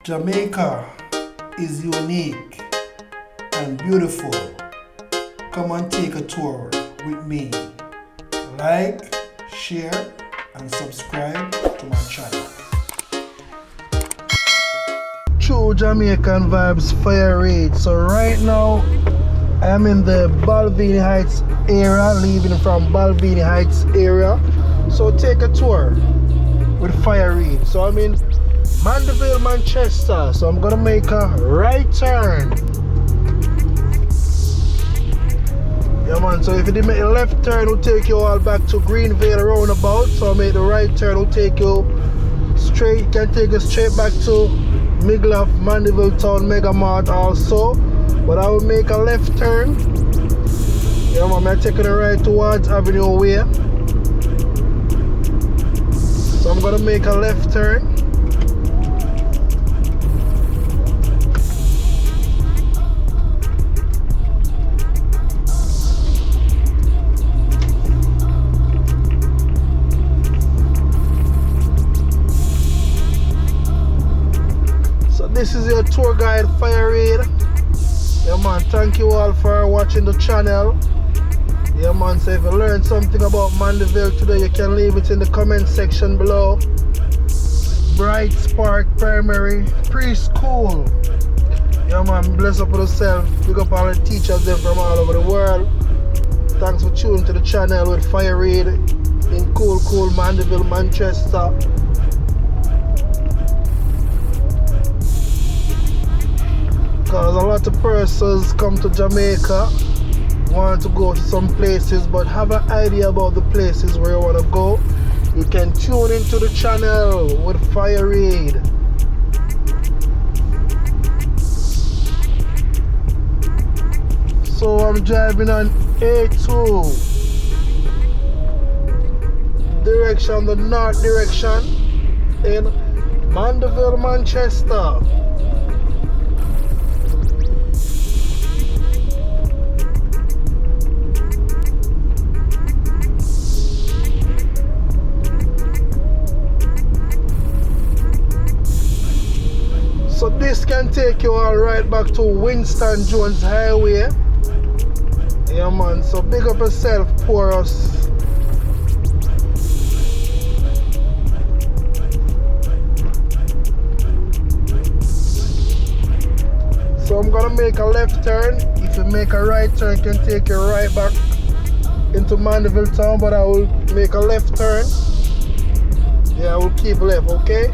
Jamaica is unique and beautiful. Come and take a tour with me. Like, share, and subscribe to my channel. True Jamaican Vibes, Fire Reid. So right now, I am in the Balvenie Heights area, leaving from Balvenie Heights area. So take a tour with Fire Reid. So I'm in Mandeville, Manchester. So I'm gonna make a right turn. Yeah man, so if you did make a left turn, it'll take you all back to Greenvale roundabout. So I make the right turn, it'll take you straight, can take you straight back to middle of Mandeville Town Mega Mart also. But I will make a left turn. Yeah man, I'm taking a right towards Avenue Way. So I'm gonna make a left turn. This is your tour guide, Fire Reid. Yeah man, thank you all for watching the channel. Yeah man, so if you learned something about Mandeville today, you can leave it in the comment section below. Bright Spark Primary Preschool. Yeah man, bless up with yourself. Big up all the teachers there from all over the world. Thanks for tuning to the channel with Fire Reid in cool Mandeville, Manchester. Because a lot of persons come to Jamaica, want to go to some places but have an idea about the places where you want to go. You can tune into the channel with Fire Reid. So I'm driving on A2 direction, the north direction in Mandeville, Manchester. So this can take you all right back to Winston Jones Highway. Yeah man, so big up yourself, Porous. So I'm gonna make a left turn. If you make a right turn, it can take you right back into Mandeville town, but I will make a left turn. Yeah, I will keep left, okay?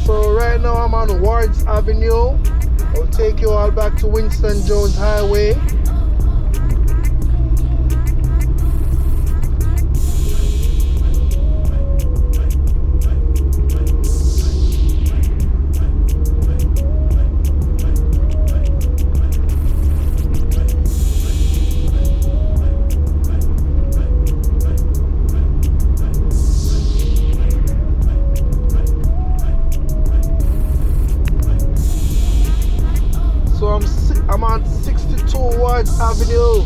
So right now I'm on Wards Avenue. I'll take you all back to Winston Jones Highway. I'm on 62 Wards Avenue.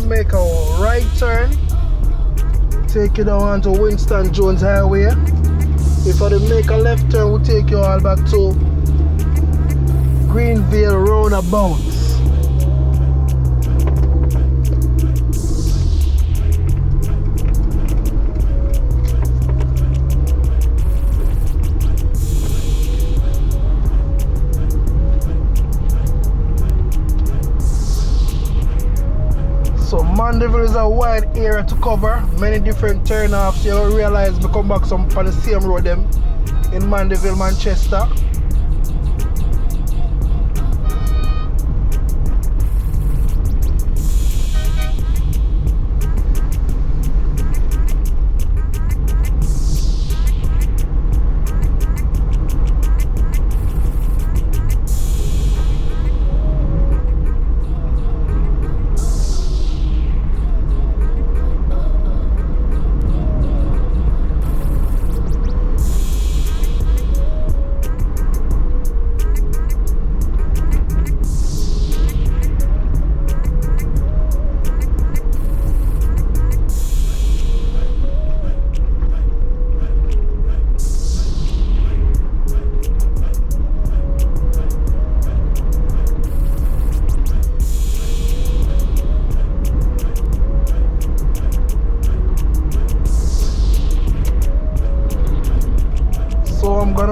Make a right turn, take you down onto Winston Jones Highway. If I make a left turn, we'll take you all back to Greenville roundabouts. So Mandeville is a wide area to cover, many different turnoffs. You don't realize we come back some on the same road them in Mandeville, Manchester.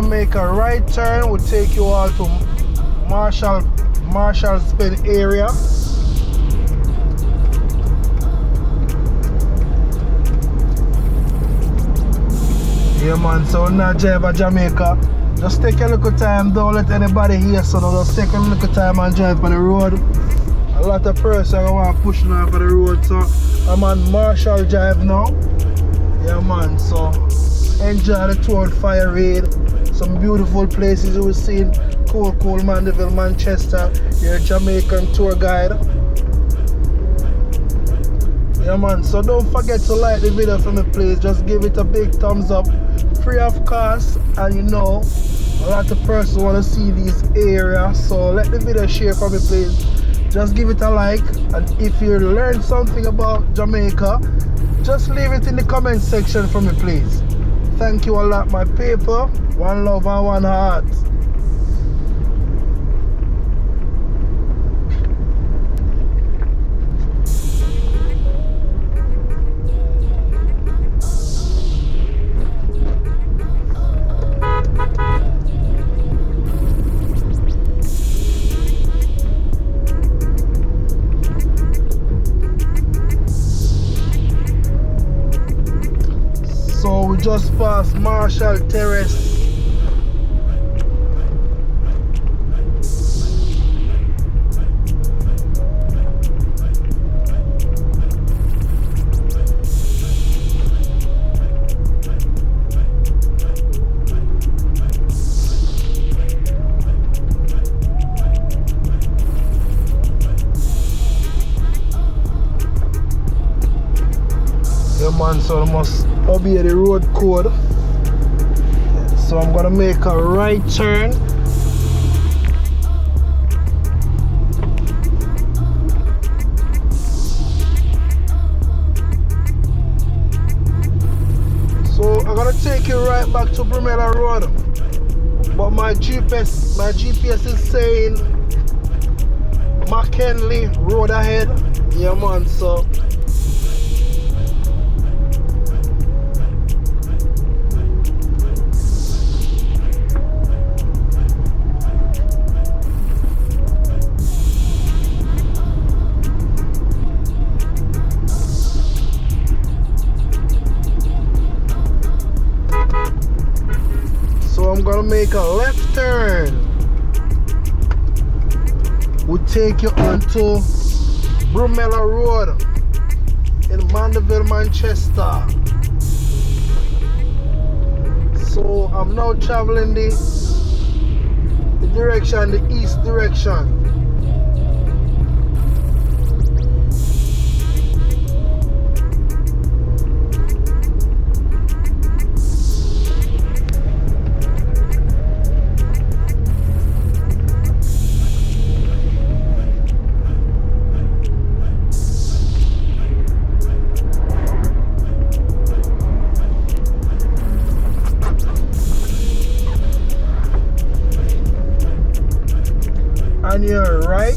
Make a right turn, will take you all to Marshall's Bend area. Yeah man, so now drive Jamaica. Just take a little time, don't let anybody hear, so just take a little time and drive on the road. A lot of persons want to push now for the road, so I'm on Marshall Drive now. Yeah man, so enjoy the tour of Fire Reid. Some beautiful places you will see in cool Mandeville, Manchester. You're a Jamaican tour guide. Yeah man, so don't forget to like the video for me please. Just give it a big thumbs up, free of cost. And you know, a lot of persons want to see these areas, so let the video share for me please. Just give it a like, and if you learn something about Jamaica, just leave it in the comment section for me please. Thank you a lot my people. One love and one heart. So we just passed Marshall Terrace. Man, so I must obey the road code. So I'm gonna make a right turn. So I'm gonna take you right back to Brumelia Road, but my GPS is saying McKinley Road ahead. Yeah man, so I'm gonna make a left turn. We'll take you onto Brumelia Road in Mandeville, Manchester. So I'm now traveling the direction, the east direction. On your right,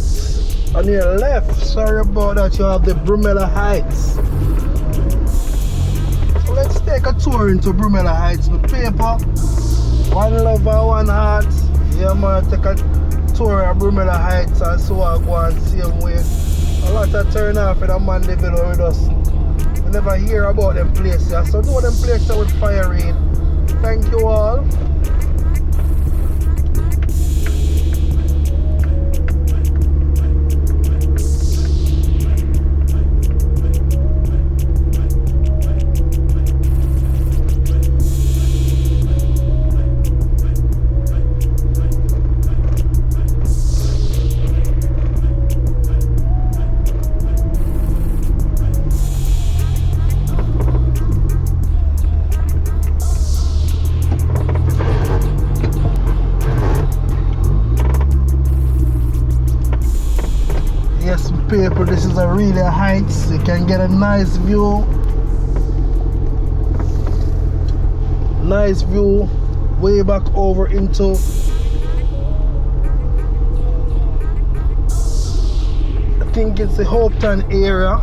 on your left, sorry about that, you have the Brumelia Heights. So let's take a tour into Brumelia Heights. The paper, one love and one heart. Yeah man, take a tour of Brumelia Heights and so I go and same way. A lot of turn off in a Mandeville with us. We never hear about them places. So know them places with Fire Reid. Thank you all. Yes, people, this is a really heights. You can get a nice view. Nice view way back over into I think it's the Hopetown area.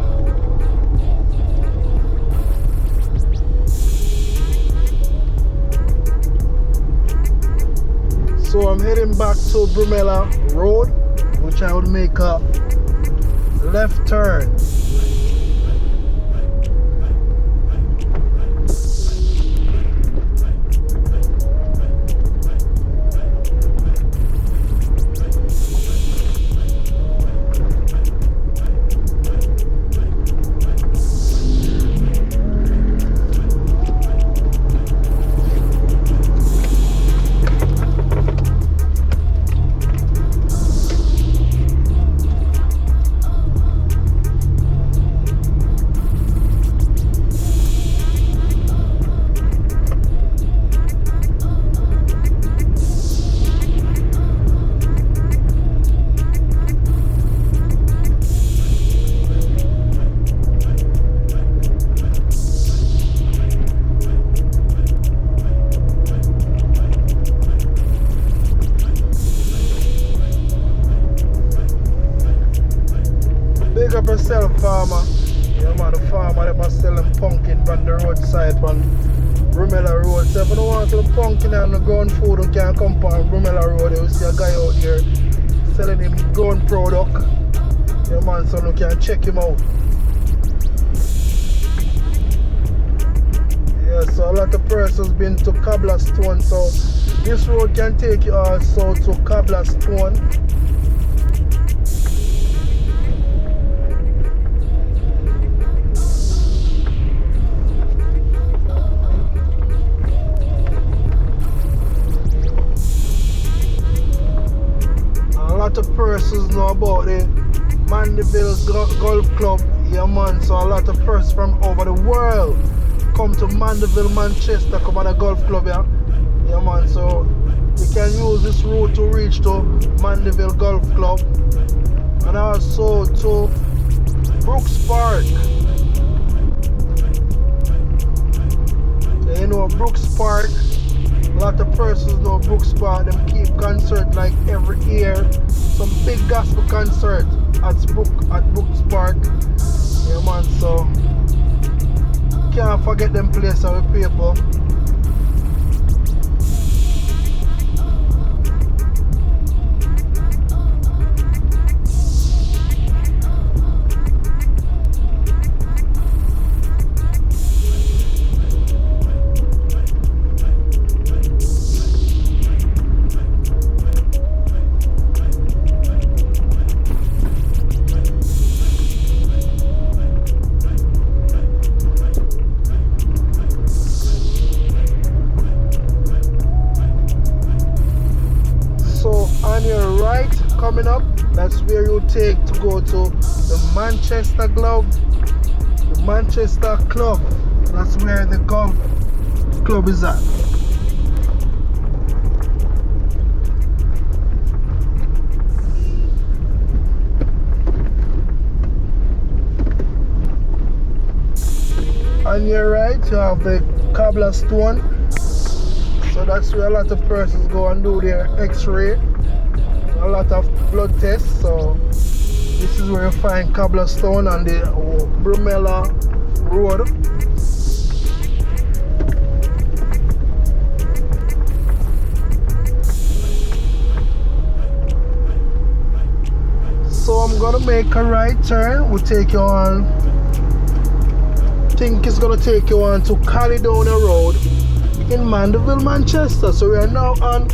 So I'm heading back to Brumelia Road, which I would make a left turn. Big up yourself, farmer. Yeah man, the farmer that was selling pumpkin from the roadside from Brumelia Road. So if you don't want to pumpkin and the ground food, you can come on Brumelia Road. You will see a guy out there selling him grown product. Yeah man, so you can check him out. Yeah, so a lot of persons been to Cobblestone, so this road can take you also to Cobblestone. A lot of persons know about the Mandeville Golf Club. Yeah man, so a lot of persons from over the world come to Mandeville, Manchester, come on a golf club. Yeah man, so you can use this route to reach to Mandeville Golf Club and also to Brooks Park. So you know Brooks Park, a lot of persons know Brooks Park. Them keep concert like every year. Some big gospel concert at Brooks Park. Yeah man, so can't forget them places with people. Coming up, that's where you take to go to the Manchester Club. The Manchester Club, that's where the golf club is at. On your right, you have the Cobblestone. So that's where a lot of persons go and do their x-ray. a lot of blood tests. So this is where you find cobblestone on the Brumelia road. So I'm gonna make a right turn. We'll take you on, I think it's gonna take you on to Caledonia Road in Mandeville, Manchester. So we are now on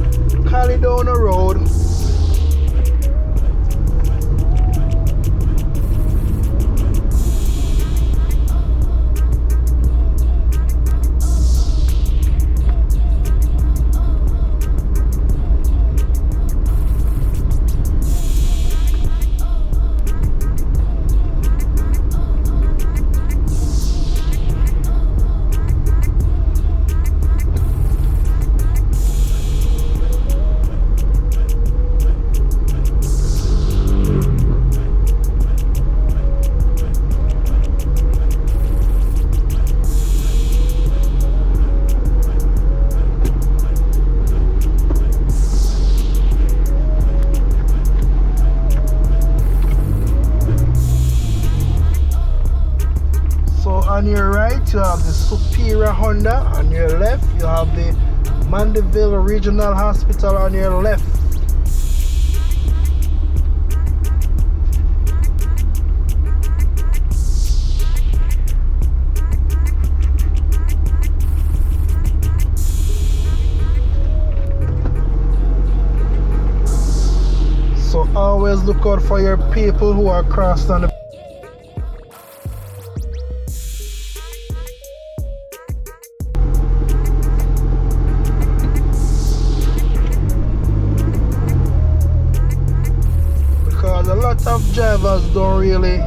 Caledonia Road. On your right, you have the Superior Honda. On your left, you have the Mandeville Regional Hospital on your left. So always look out for your people who are crossed on the a lot of drivers don't really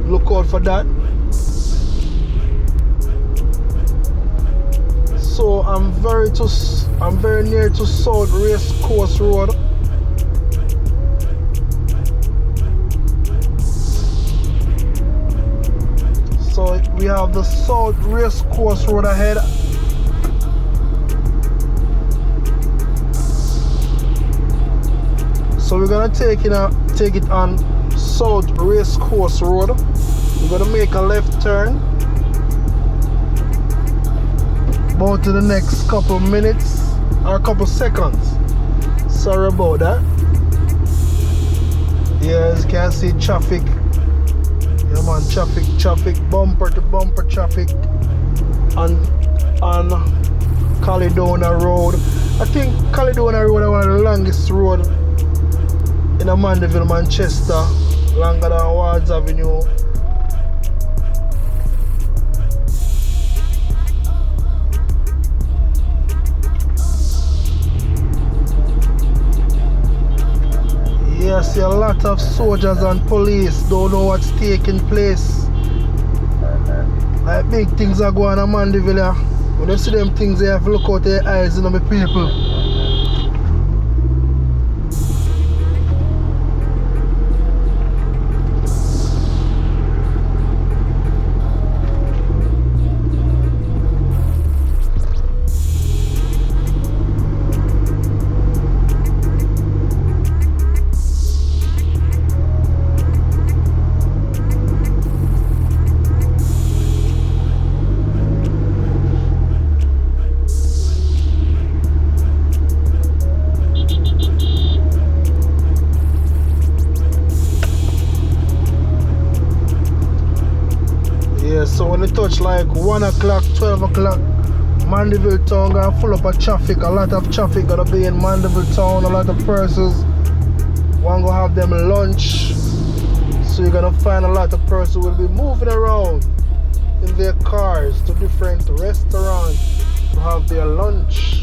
look out for that. So I'm very near to South Race Course Road. So we have the South Race Course Road ahead. So we're gonna take it on South Race Course Road. We're gonna make a left turn. About to the next couple minutes or a couple seconds. Sorry about that. Yeah, as you can see, traffic. Yeah man, traffic, bumper to bumper traffic on Caledonia Road. I think Caledonia Road is one of the longest road in Mandeville, Manchester, longer than Wards Avenue. Yeah, I see a lot of soldiers and police don't know what's taking place. Like big things are going on in Mandeville. When you see them things, you have to look out their eyes, you know, my people. So when it touch like 1 o'clock, 12 o'clock, Mandeville town gonna full up of traffic. A lot of traffic gonna be in Mandeville town. A lot of persons want to have them lunch. So you're gonna find a lot of persons will be moving around in their cars to different restaurants to have their lunch.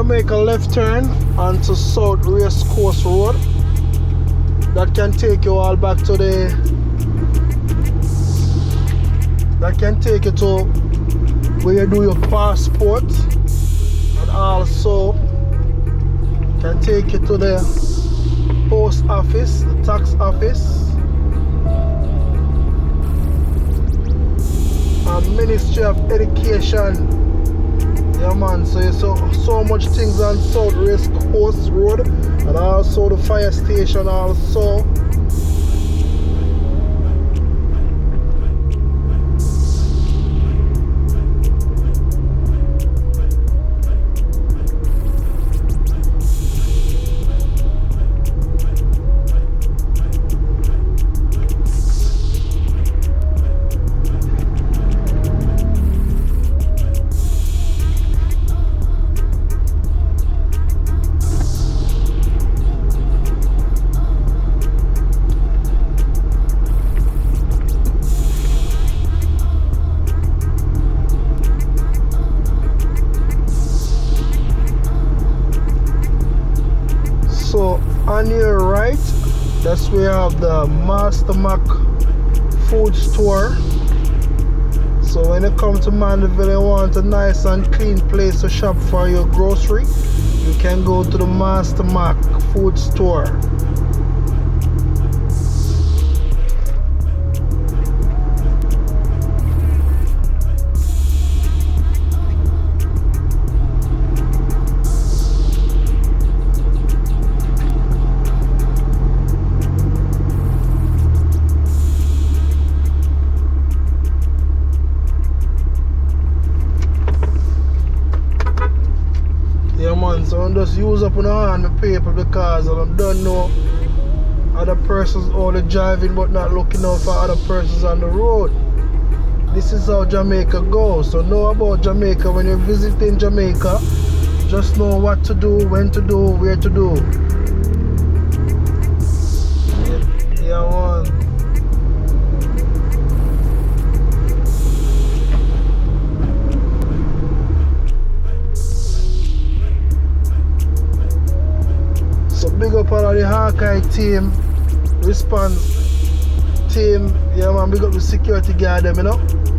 make a left turn onto South Race Course Road. That can take you all back to the... That can take you to where you do your passport. And also can take you to the post office, the tax office. And Ministry of Education. Yeah man, so you saw so much things on South Race Course Road and also the fire station also. So on your right, that's where you have the Master Mac food store. So when you come to Mandeville, you want a nice and clean place to shop for your grocery, you can go to the Master Mac food store. So I'm just use up on the hand my paper because I don't know other persons only driving but not looking out for other persons on the road. This is how Jamaica goes. So know about Jamaica when you're visiting Jamaica. Just know what to do, when to do, where to do. Yeah man. Big up all of the Hawkeye team, response team, yeah man, big up the security guard them, you know.